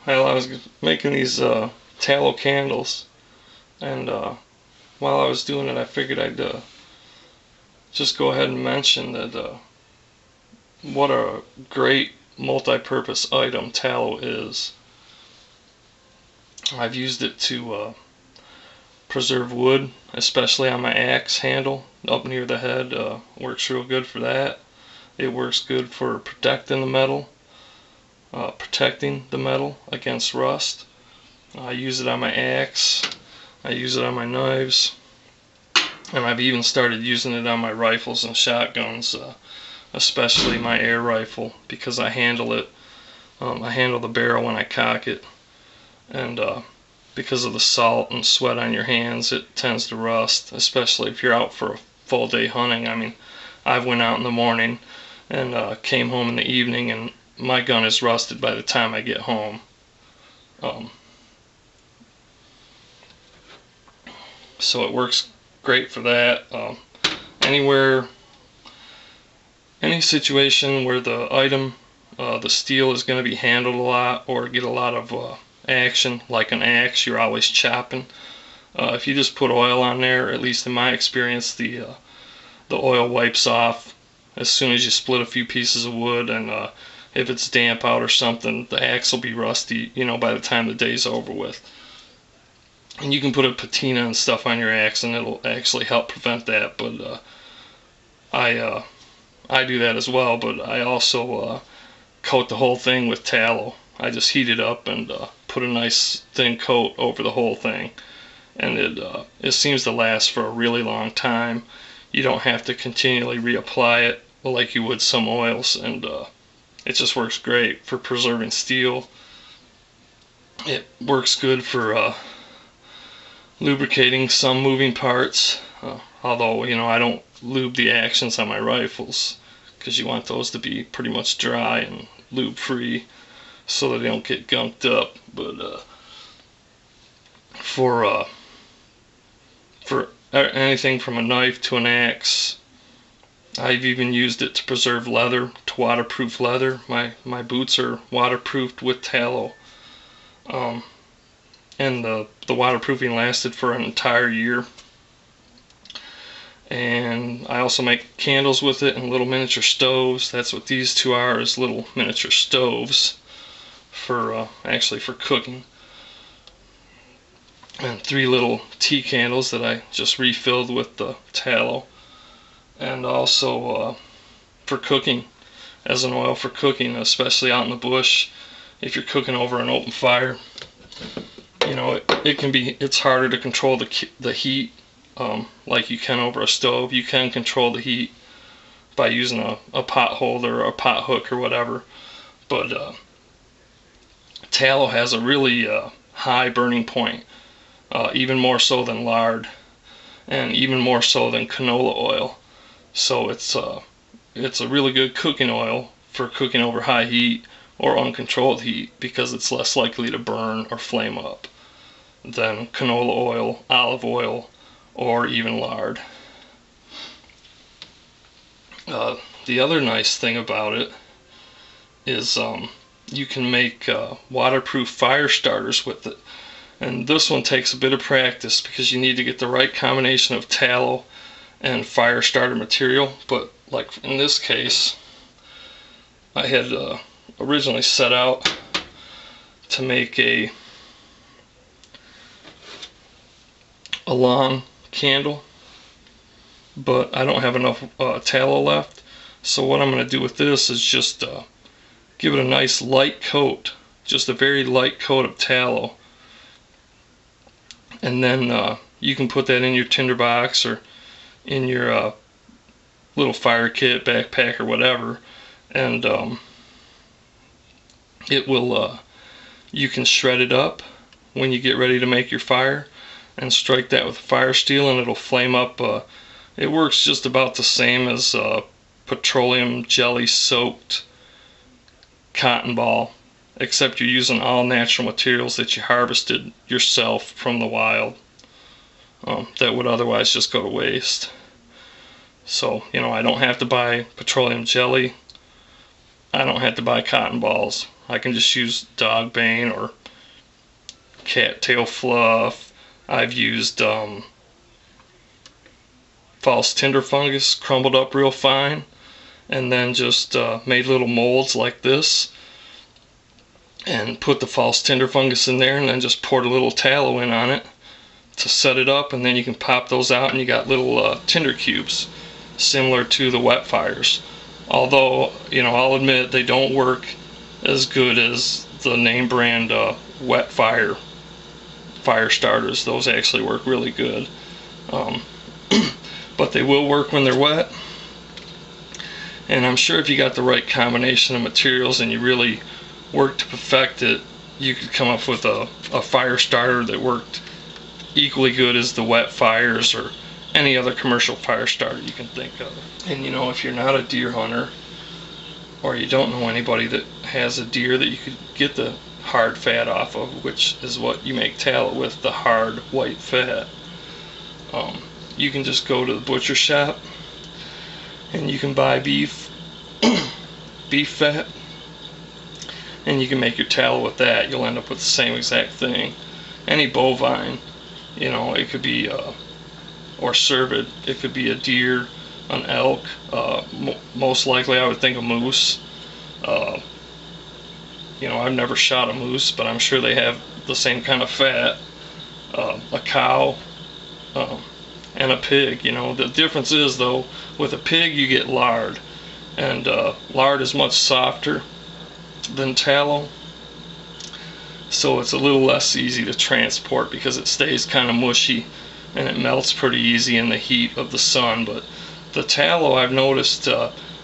Well, I was making these tallow candles, and while I was doing it, I figured I'd just go ahead and mention that what a great multi-purpose item tallow is. I've used it to preserve wood, especially on my axe handle up near the head. Works real good for that. It works good for protecting the metal against rust. I use it on my axe, I use it on my knives, and I've even started using it on my rifles and shotguns, especially my air rifle, because I handle it. I handle the barrel when I cock it, and because of the salt and sweat on your hands, it tends to rust, especially if you're out for a full day hunting. I mean, I've went out in the morning and came home in the evening, and my gun is rusted by the time I get home. So it works great for that. Any situation where the item, the steel is going to be handled a lot or get a lot of action, like an axe, you're always chopping. If you just put oil on there, at least in my experience, the oil wipes off as soon as you split a few pieces of wood, and if it's damp out or something, the axe will be rusty, by the time the day's over with. And you can put a patina and stuff on your axe, and it'll actually help prevent that. But I do that as well. But I also coat the whole thing with tallow. I just heat it up and put a nice thin coat over the whole thing, and it seems to last for a really long time. You don't have to continually reapply it like you would some oils, and it just works great for preserving steel. It works good for lubricating some moving parts, although I don't lube the actions on my rifles, because you want those to be pretty much dry and lube free so that they don't get gunked up. But for anything from a knife to an axe, I've even used it to preserve leather, to waterproof leather. My boots are waterproofed with tallow. And the waterproofing lasted for an entire year. And I also make candles with it and little miniature stoves. That's what these two are, is little miniature stoves for actually for cooking. And 3 little tea candles that I just refilled with the tallow. And also for cooking, as an oil for cooking, especially out in the bush, if you're cooking over an open fire. It's harder to control the heat like you can over a stove. You can control the heat by using a pot holder or a pot hook or whatever, but tallow has a really high burning point, even more so than lard, and even more so than canola oil. So it's a really good cooking oil for cooking over high heat or uncontrolled heat, because it's less likely to burn or flame up than canola oil, olive oil, or even lard. The other nice thing about it is you can make waterproof fire starters with it. And this one takes a bit of practice, because you need to get the right combination of tallow and fire starter material. But like in this case, I had originally set out to make a long candle, but I don't have enough tallow left. So what I'm going to do with this is just give it a nice light coat, just a very light coat of tallow, and then you can put that in your tinderbox or in your little fire kit, backpack, or whatever, and it will you can shred it up when you get ready to make your fire, and strike that with fire steel, and it'll flame up. It works just about the same as petroleum jelly soaked cotton ball, except you're using all natural materials that you harvested yourself from the wild, that would otherwise just go to waste. So I don't have to buy petroleum jelly, I don't have to buy cotton balls. I can just use dog bane or cattail fluff. I've used false tinder fungus crumbled up real fine, and then just made little molds like this and put the false tinder fungus in there, and then just poured a little tallow in on it to set it up, and then you can pop those out and you got little tinder cubes similar to the wet fires. Although, you know, I'll admit they don't work as good as the name brand wet fire starters. Those actually work really good, but they will work when they're wet. And I'm sure if you got the right combination of materials and you really worked to perfect it, you could come up with a fire starter that worked equally good as the wet fires or any other commercial fire starter you can think of. And you know, if you're not a deer hunter, or you don't know anybody that has a deer that you could get the hard fat off of, which is what you make tallow with, the hard white fat, you can just go to the butcher shop and you can buy beef fat, and you can make your tallow with that. You'll end up with the same exact thing. Any bovine, you know, it could be or cervid, it could be a deer, an elk, most likely I would think a moose. You know, I've never shot a moose, but I'm sure they have the same kind of fat. A cow, and a pig. You know, the difference is though, with a pig you get lard, and lard is much softer than tallow, so it's a little less easy to transport because it stays kind of mushy and it melts pretty easy in the heat of the sun. But the tallow, I've noticed,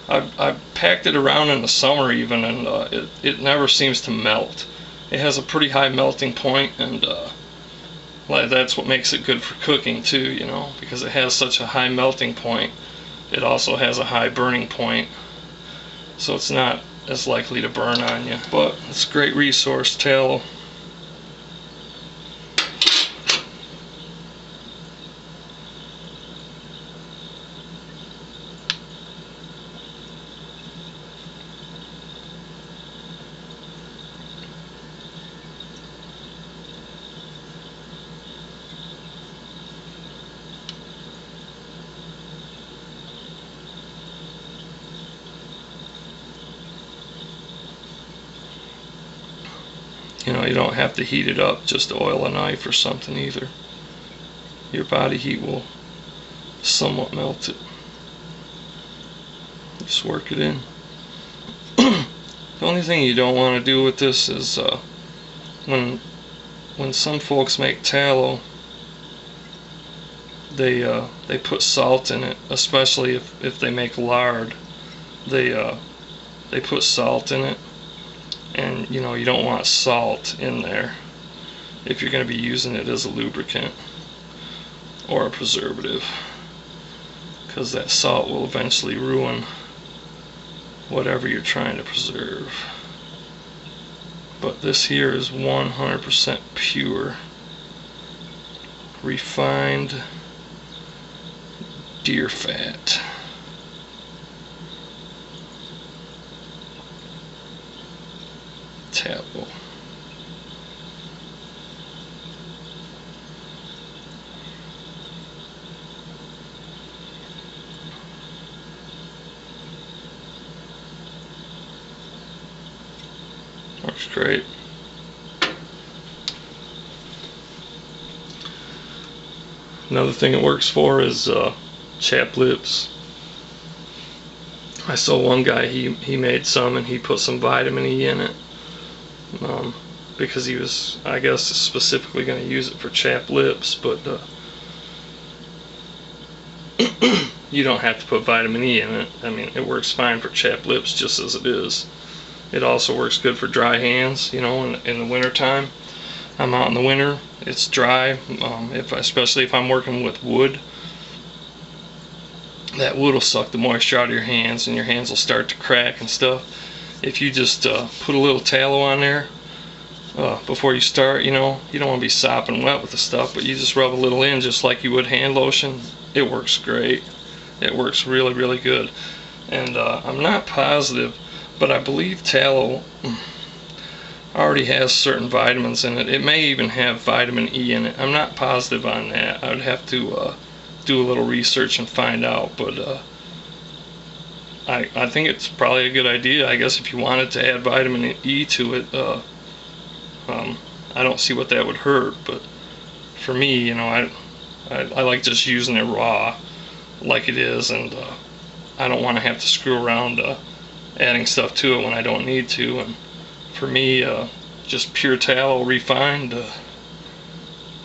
I've packed it around in the summer even, and it never seems to melt. It has a pretty high melting point, and like that's what makes it good for cooking too, you know, because it has such a high melting point. It also has a high burning point, so it's not as likely to burn on you. But it's a great resource, tallow. You know, you don't have to heat it up, just oil a knife or something either. Your body heat will somewhat melt it. Just work it in. The only thing you don't want to do with this is when some folks make tallow, they put salt in it, especially if they make lard. They put salt in it. And you know, you don't want salt in there if you're going to be using it as a lubricant or a preservative, because that salt will eventually ruin whatever you're trying to preserve. But this here is 100% pure, refined deer fat. Tallow. Works great. Another thing it works for is chapped lips. I saw one guy, he made some and he put some vitamin E in it. Because he was, I guess, specifically going to use it for chapped lips, but you don't have to put vitamin E in it. I mean, it works fine for chapped lips just as it is. It also works good for dry hands, you know, in the winter time. I'm out in the winter, it's dry, especially if I'm working with wood. That wood will suck the moisture out of your hands and your hands will start to crack and stuff. If you just put a little tallow on there before you start, you know, you don't want to be sopping wet with the stuff, but you just rub a little in just like you would hand lotion. It works great. It works really, really good. And I'm not positive, but I believe tallow already has certain vitamins in it. It may even have vitamin E in it. I'm not positive on that. I would have to do a little research and find out, but I think it's probably a good idea. I guess if you wanted to add vitamin E to it, I don't see what that would hurt. But for me, you know, I like just using it raw like it is, and I don't want to have to screw around adding stuff to it when I don't need to. And for me, just pure tallow refined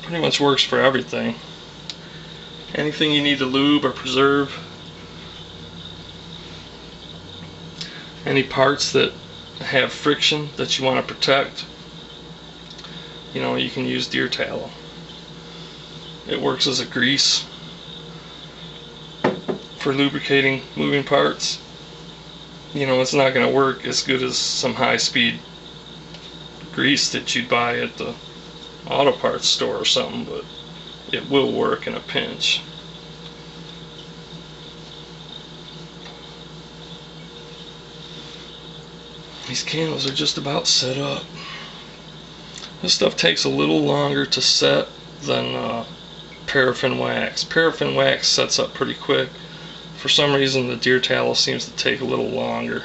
pretty much works for everything. Anything you need to lube or preserve, any parts that have friction that you want to protect, you know, you can use deer tallow. It works as a grease for lubricating moving parts. You know, it's not going to work as good as some high-speed grease that you'd buy at the auto parts store or something, but it will work in a pinch. These candles are just about set up. This stuff takes a little longer to set than paraffin wax. Paraffin wax sets up pretty quick. For some reason, the deer tallow seems to take a little longer.